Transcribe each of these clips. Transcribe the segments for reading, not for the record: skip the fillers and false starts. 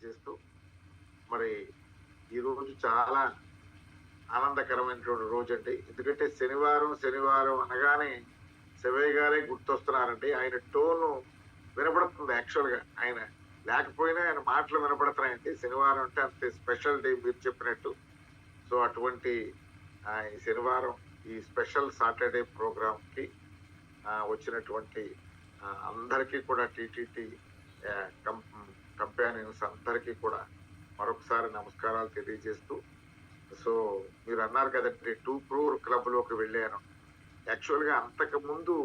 తెలియజేస్తూ మరి ఈ రోజు చాలా ఆనందకరమైనటువంటి రోజు అండి. ఎందుకంటే శనివారం అనగానే శివయ్య గారే గుర్తొస్తున్నారండి. ఆయన టోను వినపడుతుంది. యాక్చువల్గా ఆయన లేకపోయినా ఆయన మాటలు వినపడుతున్నాయండి. శనివారం అంటే అంతే స్పెషల్ డే మీరు చెప్పినట్టు. సో అటువంటి ఈ శనివారం ఈ స్పెషల్ సాటర్డే ప్రోగ్రామ్ కి వచ్చినటువంటి అందరికీ కూడా టీటీటీ కంపానియన్స్ అందరికీ కూడా మరొకసారి నమస్కారాలు తెలియజేస్తూ, సో మీరు అన్నారు కదండి 2 crore క్లబ్ లోకి వెళ్ళాను. యాక్చువల్గా అంతకు ముందు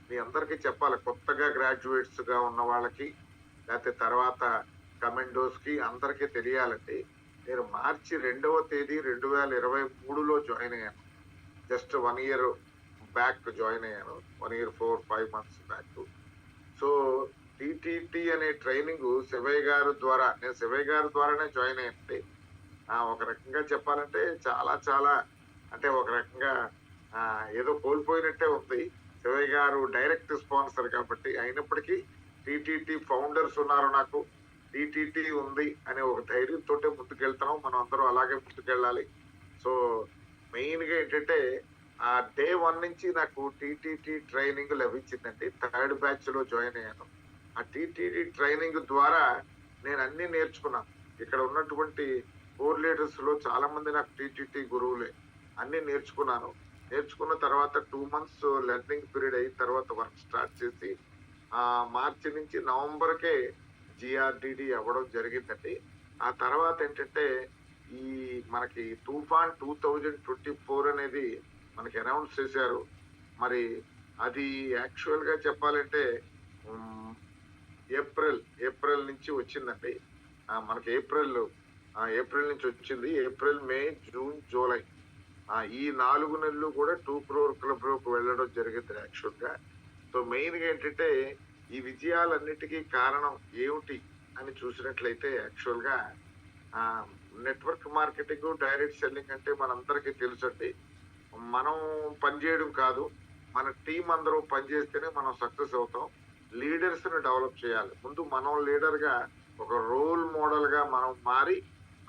మీ అందరికీ చెప్పాలి, కొత్తగా గ్రాడ్యుయేట్స్ గా ఉన్న వాళ్ళకి లేకపోతే తర్వాత కమెండోస్ కి అందరికీ తెలియాలండి. నేను మార్చి 2వ తేదీ 2023లో జాయిన్ అయ్యాను. జస్ట్ 1 year బ్యాక్ జాయిన్ అయ్యాను. 1 year 4-5 months back. So TTT అనే ట్రైనింగ్ శివయ్య గారి ద్వారా, నేను శివయ్య గారి ద్వారానే జాయిన్ అయ్యండి. ఒక రకంగా చెప్పాలంటే చాలా చాలా అంటే ఒక రకంగా ఏదో కోల్పోయినట్టే ఉంది. శివయ్య గారు డైరెక్ట్ స్పాన్సర్ కాబట్టి, అయినప్పటికీ టీటీటీ ఫౌండర్స్ ఉన్నారు, నాకు టీటీటీ ఉంది అనే ఒక ధైర్యంతో ముందుకెళ్తున్నాం. మనం అందరం అలాగే ముందుకెళ్ళాలి. సో మెయిన్ గా ఏంటంటే ఆ డే 1 నుంచి నాకు టీటీటీ ట్రైనింగ్ లభించిందండి. 3rd batch లో జాయిన్ అయ్యాను. ఆ టీటీటీ ట్రైనింగ్ ద్వారా నేను అన్ని నేర్చుకున్నాను. ఇక్కడ ఉన్నటువంటి కోర్ లీడర్స్ లో చాలా మంది నాకు టీటీటీ గురువులే. అన్ని నేర్చుకున్నాను. నేర్చుకున్న తర్వాత 2 months లెర్నింగ్ పీరియడ్ అయిన తర్వాత వర్క్ స్టార్ట్ చేసి మార్చి నుంచి నవంబర్కే జిఆర్డిడి అవ్వడం జరిగిందండి. ఆ తర్వాత ఏంటంటే ఈ మనకి తుఫాన్ 2024 అనేది మనకి అనౌన్స్ చేశారు. మరి అది యాక్చువల్ గా చెప్పాలంటే ఏప్రిల్ నుంచి వచ్చిందండి. మనకి ఏప్రిల్ నుంచి వచ్చింది. ఏప్రిల్, మే, జూన్, జూలై ఈ 4 నెలలు కూడా 2 crore క్లబ్ లోకి వెళ్ళడం జరిగింది యాక్చువల్ గా. సో మెయిన్ గా ఏంటంటే ఈ విజయాలన్నిటికీ కారణం ఏమిటి అని చూసినట్లయితే యాక్చువల్ గా నెట్వర్క్ మార్కెటింగ్, డైరెక్ట్ సెల్లింగ్ అంటే మనందరికీ తెలుసండి. మనం పనిచేయడం కాదు, మన టీం అందరూ పనిచేస్తేనే మనం సక్సెస్ అవుతాం. లీడర్స్ ని డెవలప్ చేయాలి. ముందు మనం లీడర్ గా ఒక రోల్ మోడల్ గా మనం మారి,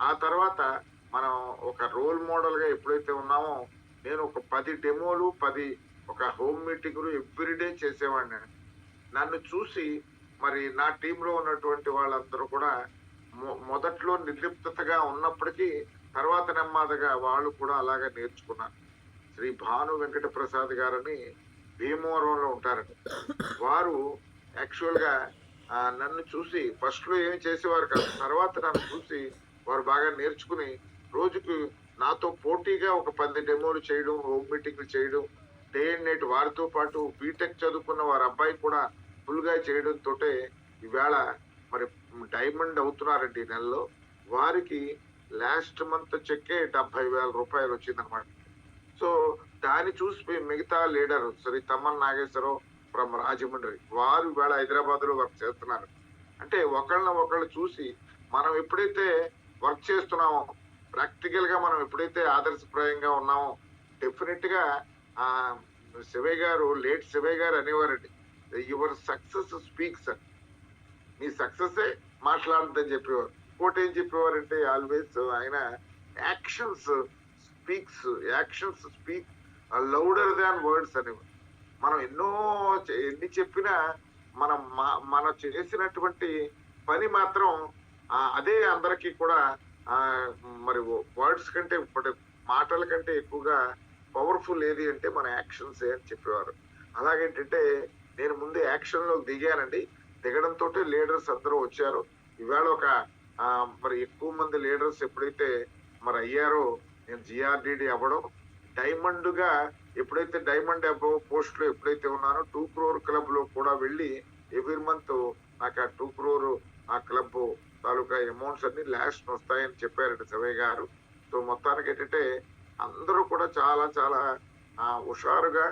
ఆ తర్వాత మనం ఒక రోల్ మోడల్ గా ఎప్పుడైతే ఉన్నామో, నేను ఒక 10 డెమోలు, 10 ఒక హోమ్ మీటింగ్లు ఎవ్రీడే చేసేవాడిని. నన్ను చూసి మరి నా టీంలో ఉన్నటువంటి వాళ్ళందరూ కూడా మొదట్లో నిర్లిప్తగా ఉన్నప్పటికీ తర్వాత నెమ్మదిగా వాళ్ళు కూడా అలాగే నేర్చుకున్నారు. శ్రీ భాను వెంకట ప్రసాద్ గారని భీమవరంలో ఉంటారండి. వారు యాక్చువల్ గా నన్ను చూసి ఫస్ట్ లో ఏమి చేసేవారు కాదు, తర్వాత నన్ను చూసి వారు బాగా నేర్చుకుని రోజుకు నాతో పోటీగా ఒక 10 డెమోలు చేయడం, హోమ్ మీటింగ్లు చేయడం, డే అండ్ నైట్ వారితో పాటు బీటెక్ చదువుకున్న వారి అబ్బాయి కూడా ఫుల్ గా చేయడంతో ఈవేళ మరి డైమండ్ అవుతున్నారండి ఈ నెలలో. వారికి లాస్ట్ మంత్ చెక్కే 70,000 రూపాయలు వచ్చిందనమాట. సో దాన్ని చూసి మిగతా లీడర్ శ్రీ తమ్మన్ నాగేశ్వరరావు ఫ్రమ్ రాజమండ్రి, వారు ఈవేళ హైదరాబాద్ లో వర్క్ చేస్తున్నారు. అంటే ఒకళ్ళు చూసి మనం ఎప్పుడైతే వర్క్ చేస్తున్నామో, ప్రాక్టికల్ గా మనం ఎప్పుడైతే ఆదర్శప్రాయంగా ఉన్నామో, డెఫినెట్ గా శివయ్య గారు, లేట్ శివయ్య గారు అనేవారండి, యువర్ సక్సెస్ స్పీక్స్, మీ సక్సెస్ మాట్లాడదని చెప్పేవారు. ఇంకోటి ఏం చెప్పేవారంటే ఆల్వేస్ ఆయన actions speak louder than words అనేవారు. మనం ఎన్ని చెప్పినా మనం చేసినటువంటి పని మాత్రం అదే అందరికీ కూడా మరి వర్డ్స్ కంటే, మాటల కంటే ఎక్కువగా పవర్ఫుల్ ఏది అంటే మన యాక్షన్స్ అని చెప్పేవారు. అలాగేంటంటే నేను ముందు యాక్షన్ లో దిగానండి. దిగడంతో లీడర్స్ అందరూ వచ్చారు. ఇవాళ ఒక మరి ఎక్కువ మంది లీడర్స్ ఎప్పుడైతే మరి అయ్యారో, నేను జిఆర్డిడి అవ్వడం, డైమండ్ గా ఎప్పుడైతే డైమండ్ అబవ్ పోస్ట్ లో ఎప్పుడైతే ఉన్నానో 2 crore క్లబ్ లో కూడా వెళ్ళి ఎవ్రీ మంత్ నాకు ఆ 2 crore ఆ క్లబ్ తాలూకా అమౌంట్స్ అన్ని లాస్ట్ వస్తాయని చెప్పారండి శివయ్య గారు. సో మొత్తానికి ఏంటంటే అందరూ కూడా చాలా చాలా హుషారుగా,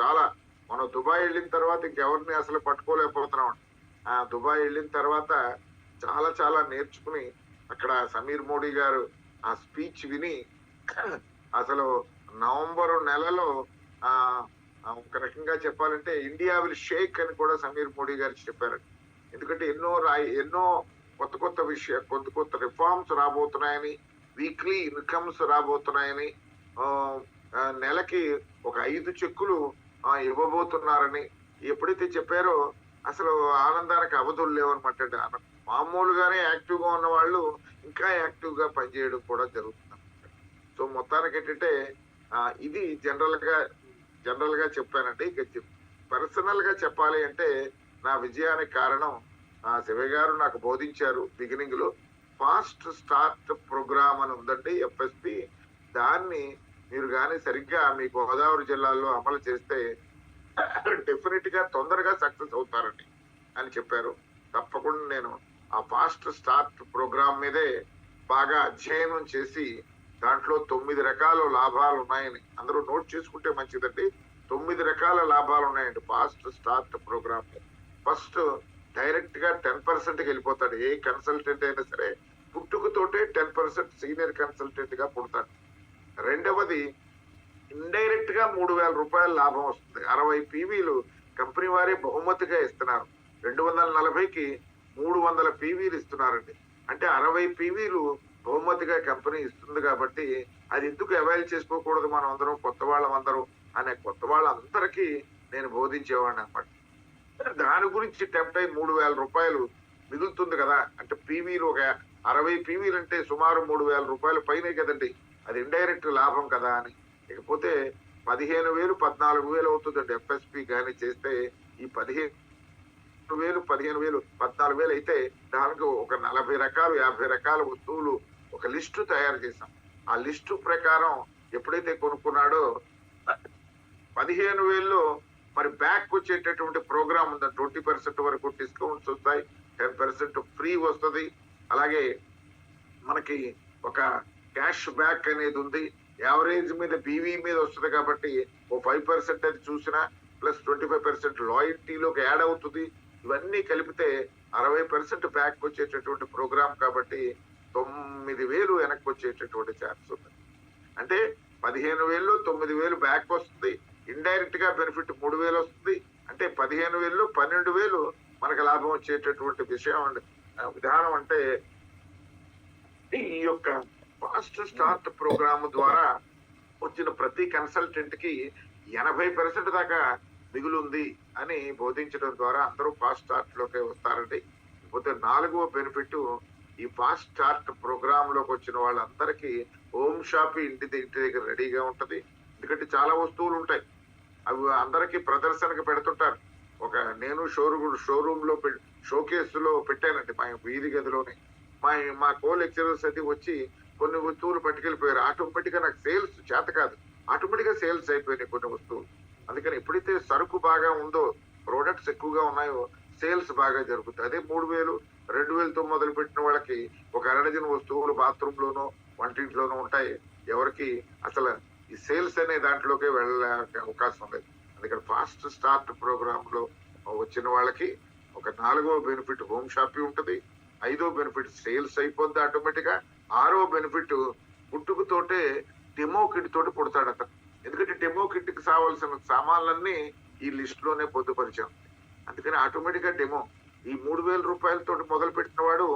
చాలా మనం దుబాయ్ వెళ్ళిన తర్వాత ఇంకెవరిని అసలు పట్టుకోలేకపోతున్నాం. దుబాయ్ వెళ్ళిన తర్వాత చాలా చాలా నేర్చుకుని, అక్కడ సమీర్ మోడీ గారు ఆ స్పీచ్ విని అసలు నవంబర్ నెలలో ఒక రకంగా చెప్పాలంటే ఇండియా విల్ షేక్ అని కూడా సమీర్ మోడీ గారు చెప్పారు. ఎందుకంటే ఎన్నో కొత్త కొత్త రిఫార్మ్స్ రాబోతున్నాయని, వీక్లీ ఇన్కమ్స్ రాబోతున్నాయని, ఆ, నెలకి ఒక 5 చెక్కులు ఇవ్వబోతున్నారని ఎప్పుడైతే చెప్పారో అసలు ఆనందానికి అవధులు లేవన్నమాట. మామూలుగానే యాక్టివ్ గా ఉన్న వాళ్ళు ఇంకా యాక్టివ్ గా పనిచేయడం కూడా జరుగుతుంది. సో మొత్తానికి ఏంటంటే ఇది జనరల్ గా చెప్పానండి. ఇక పర్సనల్ గా చెప్పాలి అంటే నా విజయానికి కారణం శివయ్య గారు నాకు బోధించారు. బిగినింగ్ లో ఫాస్ట్ స్టార్ట్ ప్రోగ్రామ్ అని ఉందండి, ఎఫ్ఎస్పి. దాన్ని మీరు కానీ సరిగ్గా మీ గోదావరి జిల్లాలో అమలు చేస్తే డెఫినెట్ గా తొందరగా సక్సెస్ అవుతారండి అని చెప్పారు. తప్పకుండా నేను ఆ ఫాస్ట్ స్టార్ట్ ప్రోగ్రామ్ మీదే బాగా అధ్యయనం చేసి దాంట్లో 9 రకాల లాభాలు ఉన్నాయని అందరూ నోట్ చేసుకుంటే మంచిదండి. 9 రకాల లాభాలు ఉన్నాయండి fast start programme. First direct గా 10% వెళ్ళిపోతాడు. ఏ కన్సల్టెంట్ అయినా సరే పుట్టుకతోటే 10% సీనియర్ కన్సల్టెంట్ గా పుడతాడు. రెండవది ఇండైరెక్ట్ గా 3,000 రూపాయల లాభం వస్తుంది. 60 పీవీలు కంపెనీ వారే బహుమతిగా ఇస్తున్నారు. 240కి 300 పీవీలు ఇస్తున్నారండి. అంటే 60 పీవీలు బహుమతిగా కంపెనీ ఇస్తుంది కాబట్టి అది ఎందుకు అవైల్ చేసుకోకూడదు మనం అందరం, కొత్త వాళ్ళందరూ అనే కొత్త వాళ్ళందరికీ నేను బోధించేవాడిని అనమాట. దాని గురించి టెంప్ట్ అయి 3,000 రూపాయలు మిగులుతుంది కదా. అంటే పీవీలు ఒక 60 పీవీలు అంటే సుమారు 3,000 రూపాయలు పైనే కదండి. అది ఇండైరెక్ట్ లాభం కదా అని. ఇకపోతే 15,000 14,000 అవుతుందండి ఎఫ్ఎస్పి కానీ చేస్తే. ఈ 15,000 14,000 అయితే దానికి ఒక 40 రకాలు 50 రకాల వస్తువులు ఒక లిస్టు తయారు చేశాం. ఆ లిస్టు ప్రకారం ఎప్పుడైతే కొనుక్కున్నాడో 15,000లో మరి బ్యాక్ వచ్చేటటువంటి ప్రోగ్రామ్ ఉంది. 20% వరకు డిస్కౌంట్స్ వస్తాయి, 10% ఫ్రీ వస్తుంది. అలాగే మనకి ఒక క్యాష్ బ్యాక్ అనేది ఉంది. యావరేజ్ మీద బీవీ మీద వస్తుంది కాబట్టి ఓ 5% అది చూసినా ప్లస్ 25% లాయల్టీలోకి యాడ్ అవుతుంది. ఇవన్నీ కలిపితే 60% బ్యాక్ వచ్చేటటువంటి ప్రోగ్రామ్ కాబట్టి 9,000 వెనక్కి వచ్చేటటువంటి ఛాన్స్ ఉంది. అంటే 15,000లో 9,000 బ్యాక్ వస్తుంది. ఇండైరెక్ట్ గా బెనిఫిట్ 3,000 వస్తుంది. అంటే 15,000లో 12,000 మనకు లాభం వచ్చేటటువంటి విధానం. అంటే ఈ యొక్క ఫాస్ట్ స్టార్ట్ ప్రోగ్రామ్ ద్వారా వచ్చిన ప్రతి కన్సల్టెంట్ కి 80% దాకా మిగులుంది అని బోధించడం ద్వారా అందరూ ఫాస్ట్ స్టార్ట్ లోకి వస్తారండి. ఇకపోతే 4వ బెనిఫిట్, ఈ ఫాస్ట్ స్టార్ట్ ప్రోగ్రామ్ లోకి వచ్చిన వాళ్ళందరికీ హోమ్ షాప్ ఇంటి దగ్గర రెడీగా ఉంటది. ఎందుకంటే చాలా వస్తువులు ఉంటాయి, అవి అందరికీ ప్రదర్శనకు పెడుతుంటారు. నేను షోరూమ్ లో షోకేసులో పెట్టానండి మా వీధి గదిలోనే. మా కో లెక్చరర్స్ అది వచ్చి కొన్ని వస్తువులు పట్టుకెళ్ళిపోయారు. ఆటోమేటిక్ గా నాకు సేల్స్ చేత కాదు, ఆటోమేటిక్ గా సేల్స్ అయిపోయినాయి కొన్ని వస్తువులు. అందుకని ఎప్పుడైతే సరుకు బాగా ఉందో, ప్రోడక్ట్స్ ఎక్కువగా ఉన్నాయో సేల్స్ బాగా జరుగుతుంది. అదే 3,000 2,000తో మొదలు పెట్టిన వాళ్ళకి ఒక అరడజన్ వస్తువులు బాత్రూమ్ లోనో వంటింట్లోనూ ఉంటాయి. ఎవరికి అసలు ఈ సేల్స్ అనే దాంట్లోకి వెళ్ళే అవకాశం లేదు. అందుకని ఫాస్ట్ స్టార్ట్ ప్రోగ్రామ్ లో వచ్చిన వాళ్ళకి ఒక 4వ బెనిఫిట్ హోమ్ షాపింగ్ ఉంటది. 5వ బెనిఫిట్ సేల్స్ అయిపోద్ది ఆటోమేటిక్ గా. 6వ బెనిఫిట్ పుట్టుకతోటే డెమో కిట్ తోటి పుడతాడు అతను. ఎందుకంటే డెమో కిట్ కి కావాల్సిన సామాన్లన్నీ ఈ లిస్ట్ లోనే పొందుపరిచాం. అందుకని ఆటోమేటిక్ గా డెమో ఈ 3,000 రూపాయలతో మొదలు పెట్టిన వాడు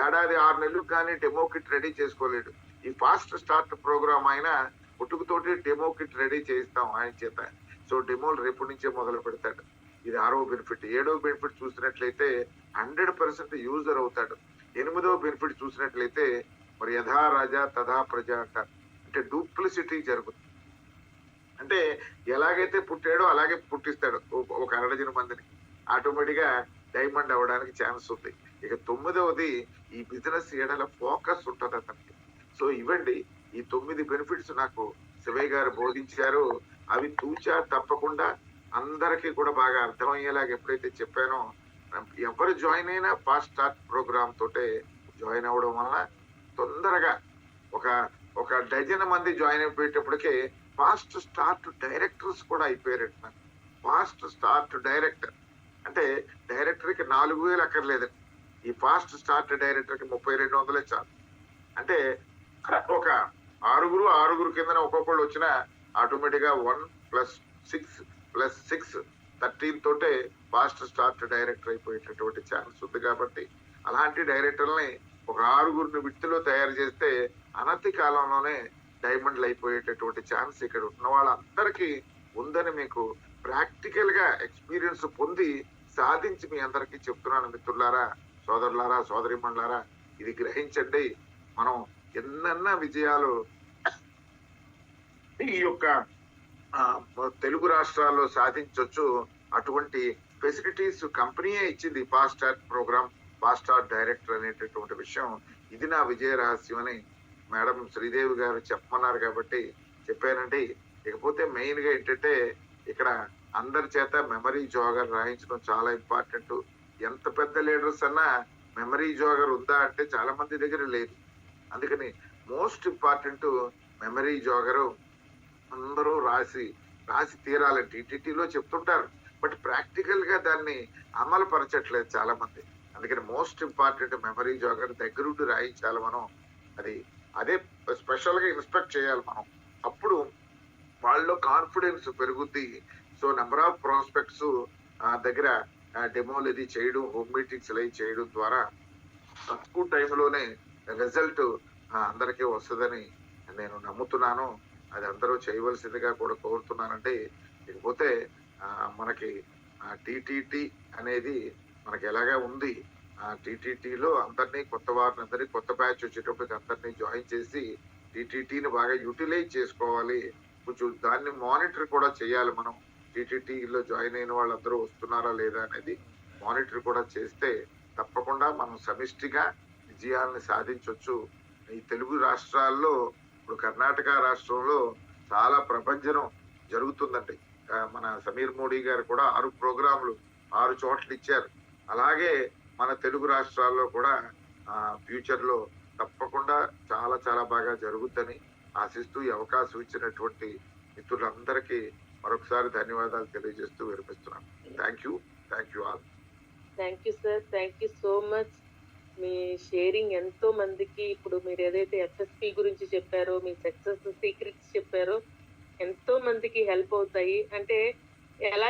ఏడాది 6 నెలలకు కానీ డెమో కిట్ రెడీ చేసుకోలేడు. ఈ ఫాస్ట్ స్టార్ట్ ప్రోగ్రామ్ అయినా పుట్టుకతోటి డెమో కిట్ రెడీ చేయిస్తాం ఆయన చేత. సో డెమోలు రేపు నుంచే మొదలు పెడతాడు. ఇది 6వ బెనిఫిట్. 7వ బెనిఫిట్ చూసినట్లయితే 100% యూజర్ అవుతాడు. 8వ బెనిఫిట్ చూసినట్లయితే మరి యథా రాజా తథా ప్రజ అంటారు. అంటే డూప్లిసిటీ జరుగుతుంది. అంటే ఎలాగైతే పుట్టాడో అలాగే పుట్టిస్తాడు ఒక 100 మందిని. ఆటోమేటిక్ గా డైమండ్ అవ్వడానికి ఛాన్స్ ఉంది. ఇక 9వది ఈ బిజినెస్ ఏడల ఫోకస్ ఉంటది అతనికి. సో ఇవ్వండి ఈ 9 బెనిఫిట్స్ నాకు శివయ్య గారు బోధించారు. అవి తూచా తప్పకుండా అందరికీ కూడా బాగా అర్థమయ్యేలాగా ఎప్పుడైతే చెప్పానో, ఎవరు జాయిన్ అయినా ఫాస్ట్ స్టార్ట్ ప్రోగ్రామ్ తోటే జాయిన్ అవ్వడం వలన తొందరగా ఒక డజన్ మంది జాయిన్ అయిపోయేటప్పటికే ఫాస్ట్ స్టార్ట్ డైరెక్టర్స్ కూడా అయిపోయారంట. ఫాస్ట్ స్టార్ట్ డైరెక్టర్ అంటే డైరెక్టర్ కి 4,000 అక్కర్లేదు. ఈ ఫాస్ట్ స్టార్ట్ డైరెక్టర్ కి 3,200 చాలు. అంటే ఒక ఆరుగురు కింద ఒక్కొక్కళ్ళు వచ్చినా ఆటోమేటిక్ గా 1 + 6 + 6 13 తోటే ఫాస్ట్ స్టార్ట్ డైరెక్టర్ అయిపోయేటటువంటి ఛాన్స్ ఉంది. కాబట్టి అలాంటి డైరెక్టర్లని ఒక 6గురిని విత్తులో తయారు చేస్తే అనతి కాలంలోనే డైమండ్లు అయిపోయేటటువంటి ఛాన్స్ ఇక్కడ ఉన్న వాళ్ళందరికీ ఉందని మీకు ప్రాక్టికల్ గా ఎక్స్పీరియన్స్ పొంది సాధించి మీ అందరికీ చెప్తున్నాను మిత్రులారా, సోదరులారా, సోదరిమణులారా. ఇది గ్రహించండి. మనం ఎన్నన్నా విజయాలు ఈ యొక్క తెలుగు రాష్ట్రాల్లో సాధించవచ్చు. అటువంటి ఫెసిలిటీస్ కంపెనీయే ఇచ్చింది. Fast track programme, fast track director అనేటటువంటి విషయం. ఇది నా విజయ రహస్యం అని మేడం శ్రీదేవి గారు చెప్పమన్నారు కాబట్టి చెప్పానండి. ఇకపోతే మెయిన్ గా ఏంటంటే ఇక్కడ అందరి చేత మెమరీ జోగర్ రాయించడం చాలా ఇంపార్టెంట్. ఎంత పెద్ద లీడర్స్ అన్నా మెమరీ జోగర్ ఉందా అంటే చాలా మంది దగ్గర లేదు. అందుకని మోస్ట్ ఇంపార్టెంట్ మెమరీ జోగరు అందరూ రాసి తీరాలి. టీటీటీలో చెప్తుంటారు, బట్ ప్రాక్టికల్ గా దాన్ని అమలు పరచట్లేదు చాలా మంది. అందుకని మోస్ట్ ఇంపార్టెంట్ మెమరీ జోగర్ దగ్గరుండి రాయించాలి మనం. అదే స్పెషల్ గా ఇన్స్పెక్ట్ చేయాలి మనం. అప్పుడు వాళ్ళలో కాన్ఫిడెన్స్ పెరుగుద్ది. సో నెంబర్ ఆఫ్ ప్రాస్పెక్ట్స్ దగ్గర డెమోలు ఇది చేయడం, హోమ్ మీటింగ్స్ అవి చేయడం ద్వారా తక్కువ టైంలోనే రిజల్ట్ అందరికీ వస్తుందని నేను నమ్ముతున్నాను. అది అందరూ చేయవలసిందిగా కూడా కోరుతున్నానండి. ఇకపోతే మనకి టీటీటీ అనేది మనకి ఎలాగా ఉంది. టీటీటీలో అందరినీ కొత్త వారిని అందరినీ కొత్త బ్యాచ్ వచ్చేటప్పటికి అందరినీ జాయిన్ చేసి టీటీటీని బాగా యూటిలైజ్ చేసుకోవాలి. కొంచెం దాన్ని మానిటర్ కూడా చేయాలి మనం. టీటీటీలో జాయిన్ అయిన వాళ్ళందరూ వస్తున్నారా లేదా అనేది మానిటర్ కూడా చేస్తే తప్పకుండా మనం సమిష్టిగా విజయాలను సాధించవచ్చు. ఈ తెలుగు రాష్ట్రాల్లో ఇప్పుడు కర్ణాటక రాష్ట్రంలో చాలా ప్రభంజనం జరుగుతుందండి. మన సమీర్ మోడీ గారు కూడా 6 ప్రోగ్రాంలు 6 చోట్ల ఇచ్చారు. అలాగే మన తెలుగు రాష్ట్రాల్లో కూడా ఫ్యూచర్ లో తప్పకుండా చాలా చాలా బాగా జరుగుద్దని ఆశిస్తూ ఈ అవకాశం ఇచ్చినటువంటి మిత్రులందరికీ మరొకసారి ధన్యవాదాలు తెలియజేస్తూ విరమిస్తున్నాను. Thank you all. Thank you sir, thank you so much. మీ షేరింగ్ ఎంతో మందికి, ఇప్పుడు మీరు ఏదైతే ఎఫ్ఎస్పి గురించి చెప్పారో, మీ సక్సెస్ సీక్రెట్స్ చెప్పారో ఎంతో మందికి హెల్ప్ అవుతాయి. అంటే ఎలా